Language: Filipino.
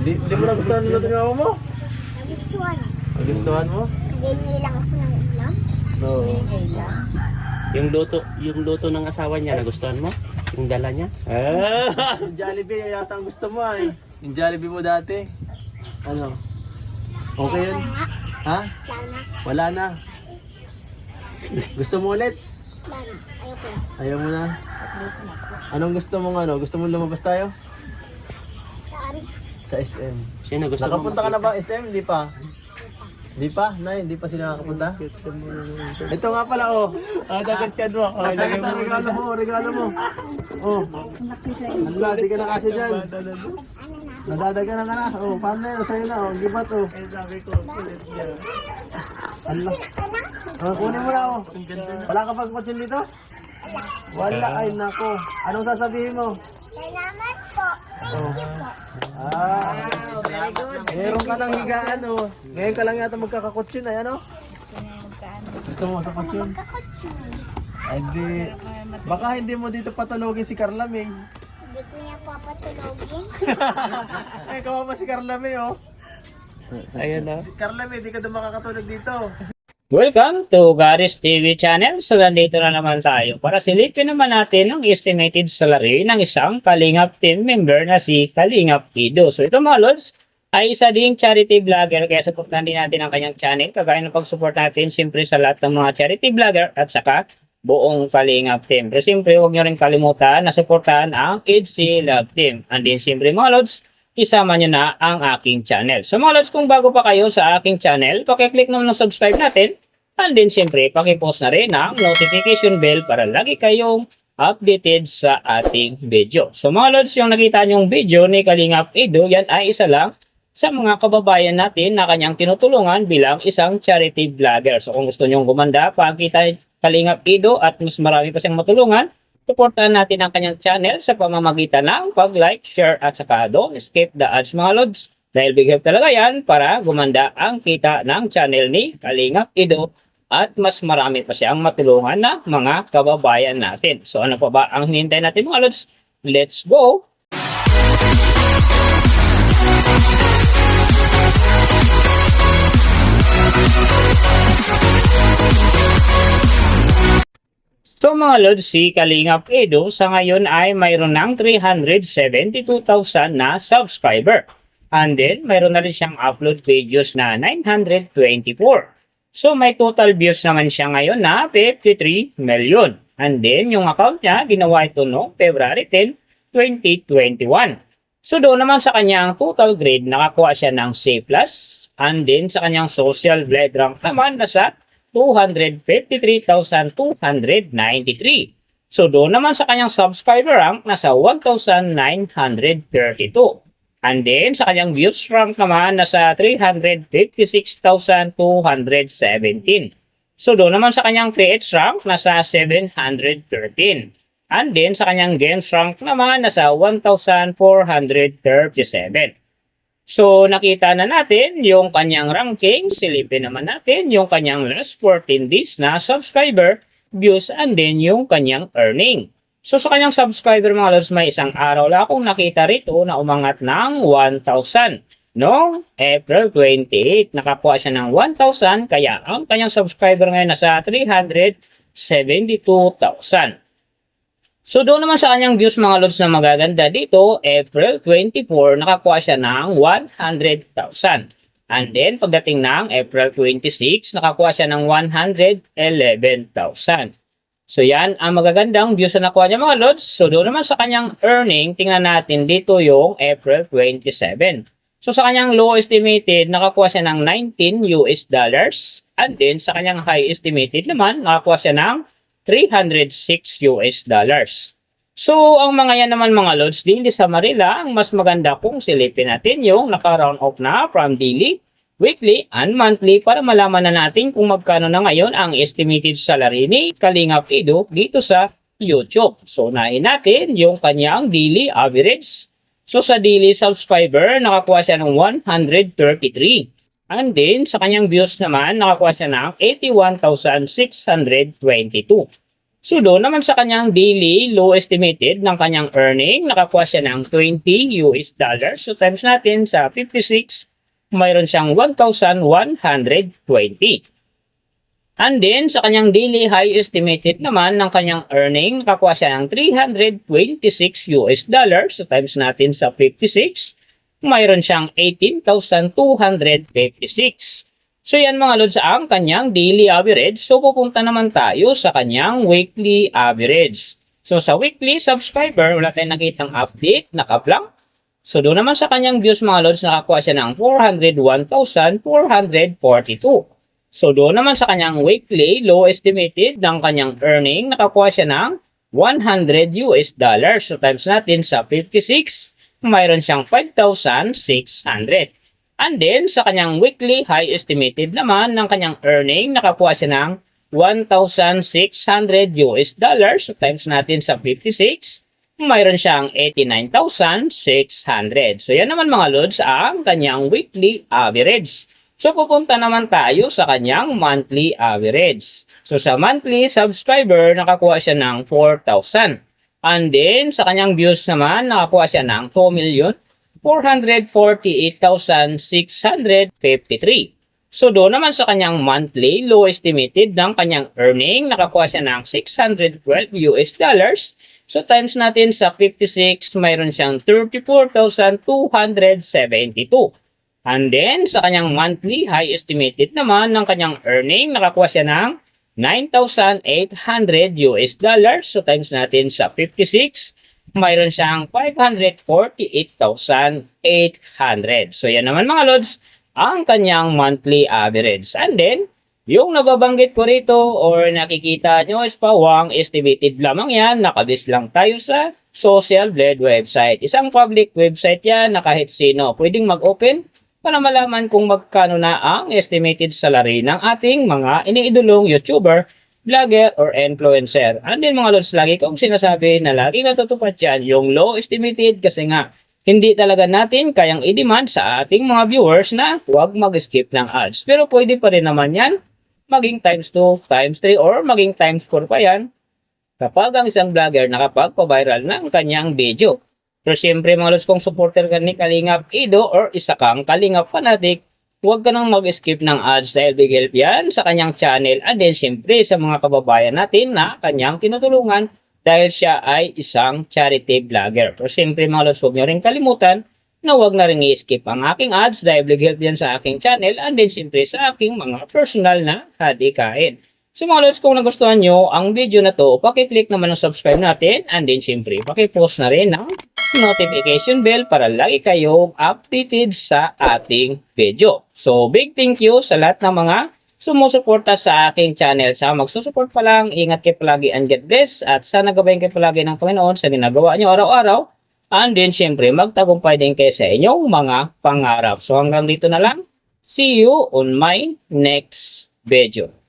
Di mo nagustuhan nila ito ni mama mo? Nagustuhan. Nagustuhan mo? Hindi lang ako ng ulam. Oo. Yung luto ng asawa niya, nagustuhan mo? Yung dala niya? Yung Jollibee yata ang gusto mo ay. Yung Jollibee mo dati. Ano? Okay yun? Wala nga. Ha? Wala na. Wala na. Gusto mo ulit? Wala na. Ayoko na. Ayaw mo na. Anong gusto mong ano? Gusto mong lumabas tayo? Saan? Sa SM. Sino gusto mo Nakapunta ka na ba SM? Hindi pa. Hindi pa? Nay, hindi pa sila nakapunta? Ito nga pala oh. dagat ka doon. Masakit ang regalo mo, regalo mo. Oh. Wala, di ka na kasi dyan. Nadadagan ka na. Oh, paano na yun? Sa'yo na. Oh, gibat oh. Allah. Oh, kunin mo na oh. Wala ka pang kutsin dito? Wala, ay nako. Anong sasabihin mo? Salamat po. Thank you po. Meron ka ng higaan oh. Ngayon ka lang yata magkakakutsin ay ano? Gusto mo magkakutsin? Kakotsun. Ay di. Baka hindi mo dito patulogin si Carla May. Hindi ko niya papatulogin. Ay, kawawa si Carla May oh. Ayun na. Carla May, di ka doon makakatulog dito. Welcome to Garis TV channel. So, nandito na naman tayo para silipin naman natin ang estimated salary ng isang Kalingap team member na si Kalingap Ido. So, ito mga lods, ay isa ding charity vlogger kaya supportan din natin ang kanyang channel. Kagaya ng pag-support natin siyempre sa lahat ng mga charity vlogger at saka buong Kalingap team. Pero siyempre, huwag nyo rin kalimutan na supportan ang EDC Love Team. And din siyempre mga lods, isama nyo na ang aking channel. So mga lods, kung bago pa kayo sa aking channel, pakiclick naman ng subscribe natin. And then siyempre, pakipost na rin ang notification bell para lagi kayong updated sa ating video. So mga lods, yung nakita nyong video ni Kalingap Ido, yan ay isa lang sa mga kababayan natin na kanyang tinutulungan bilang isang charity vlogger. So kung gusto nyong gumanda, pakita Kalingap Ido at mas marami pa siyang matulungan, supportan natin ang kanyang channel sa pamamagitan ng pag-like, share at saka don't skip the ads mga lods. Dahil big help talaga yan para gumanda ang kita ng channel ni Kalingap Ido at mas marami pa siyang matulungan na mga kababayan natin. So ano pa ba ang hinihintay natin mga lods? Let's go! So mga lods, si Kalingap Ido sa ngayon ay mayroon ng 372,000 na subscriber. And then, mayroon na rin siyang upload videos na 924. So may total views naman siya ngayon na 53 million. And then, yung account niya, ginawa ito noong February 10, 2021. So doon naman sa kanyang total grade, nakakuha siya ng C+. And then, sa kanyang social blade rank naman, nasa 253,293. So doon naman sa kanyang subscriber rank, nasa 1,932. And then sa kanyang views rank naman, nasa 356,217. So doon naman sa kanyang creates rank, nasa 713. And then sa kanyang games rank naman, nasa 1,437. So, nakita na natin yung kanyang ranking. Silipin naman natin yung kanyang last 14 days na subscriber, views, and then yung kanyang earning. So, sa kanyang subscriber mga lods, may isang araw lang akong nakita rito na umangat ng 1,000. Noong April 28, nakakuha siya ng 1,000. Kaya ang kanyang subscriber ngayon nasa 372,000. So doon naman sa kanyang views mga lods na magaganda dito, April 24, nakakuha siya ng 100,000. And then pagdating ng April 26, nakakuha siya ng 111,000. So yan ang magagandang views na nakuha niya mga lods. So doon naman sa kanyang earning, tingnan natin dito yung April 27. So sa kanyang low estimated, nakakuha siya ng $19. And then sa kanyang high estimated naman, nakakuha siya ng $306. So, ang mga yan naman mga lods, din sa Manila, ang mas maganda kung silipin natin yung naka-round off na from daily, weekly, and monthly para malaman na natin kung magkano na ngayon ang estimated salary ni Kalingap Ido dito sa YouTube. So, unahin natin yung kanyang daily average. So, sa daily subscriber, nakakuha siya ng 133. And then, sa kanyang views naman, nakakuha siya ng 81,622. So doon naman sa kanyang daily low estimated ng kanyang earning, nakakuha siya ng $20 US. So times natin sa 56, mayroon siyang 1,120. And then sa kanyang daily high estimated naman ng kanyang earning, nakakuha siya ng $326 US. So times natin sa 56, mayroon siyang 18,256. So yan mga lods ang kanyang daily average. So pupunta naman tayo sa kanyang weekly average. So sa weekly subscriber, wala tayong nakitang update, nakablank. So doon naman sa kanyang views mga lods, nakakuha siya ng 401,442. So doon naman sa kanyang weekly low estimated ng kanyang earning, nakakuha siya ng $100 US. So times natin sa 56, mayroon siyang 5,600. And then, sa kanyang weekly high estimated naman ng kanyang earning, nakakuha siya ng $1,600 US. So, times natin sa 56, mayroon siyang 89,600. So, yan naman mga lods ang kanyang weekly average. So, pupunta naman tayo sa kanyang monthly average. So, sa monthly subscriber, nakakuha siya ng 4,000. And then, sa kanyang views naman, nakakuha siya ng 2,448,653. So, doon naman sa kanyang monthly low estimated ng kanyang earning, nakakuha siya ng $612 US. So, times natin sa 56, mayroon siyang 34,272. And then, sa kanyang monthly high estimated naman ng kanyang earning, nakakuha siya ng $9,800 US. So, times natin sa 56, mayroon siyang 548,800. So, yan naman mga lods, ang kanyang monthly average. And then, yung nababanggit ko rito or nakikita nyo is pawang estimated lamang yan. Nakabis lang tayo sa Social Blade website. Isang public website yan na kahit sino pwedeng mag-open para malaman kung magkano na ang estimated salary ng ating mga iniidolong YouTuber, vlogger, or influencer. And then mga lods, lagi kong sinasabi na lagi natutupad dyan yung low estimated kasi nga hindi talaga natin kayang i-demand sa ating mga viewers na huwag mag-skip ng ads. Pero pwede pa rin naman yan maging times 2, times 3, or maging times 4 pa yan kapag ang isang vlogger nakapagpa-viral ng kanyang video. Pero syempre mga lods, kung supporter ka ni Kalingap Ido or isa kang Kalingap fanatic, huwag ka nang mag-skip ng ads dahil big help yan sa kanyang channel and then syempre sa mga kababayan natin na kanyang tinutulungan dahil siya ay isang charity vlogger. Pero syempre mga lods, huwag nyo rin kalimutan na huwag na rin i-skip ang aking ads dahil big help yan sa aking channel and then syempre sa aking mga personal na hadikain. So mga lods, kung nagustuhan nyo ang video na to, pakiclick naman ang subscribe natin and then syempre pakipost na rin ang notification bell para lagi kayong updated sa ating video. So, big thank you sa lahat ng mga sumusuporta sa aking channel. Sa magsusupport pa lang, ingat kayo palagi and God bless. At sana gabayan kayo palagi ng Panginoon sa ginagawa nyo araw-araw. And then, syempre, magtagumpay din kayo sa inyong mga pangarap. So, hanggang dito na lang. See you on my next video.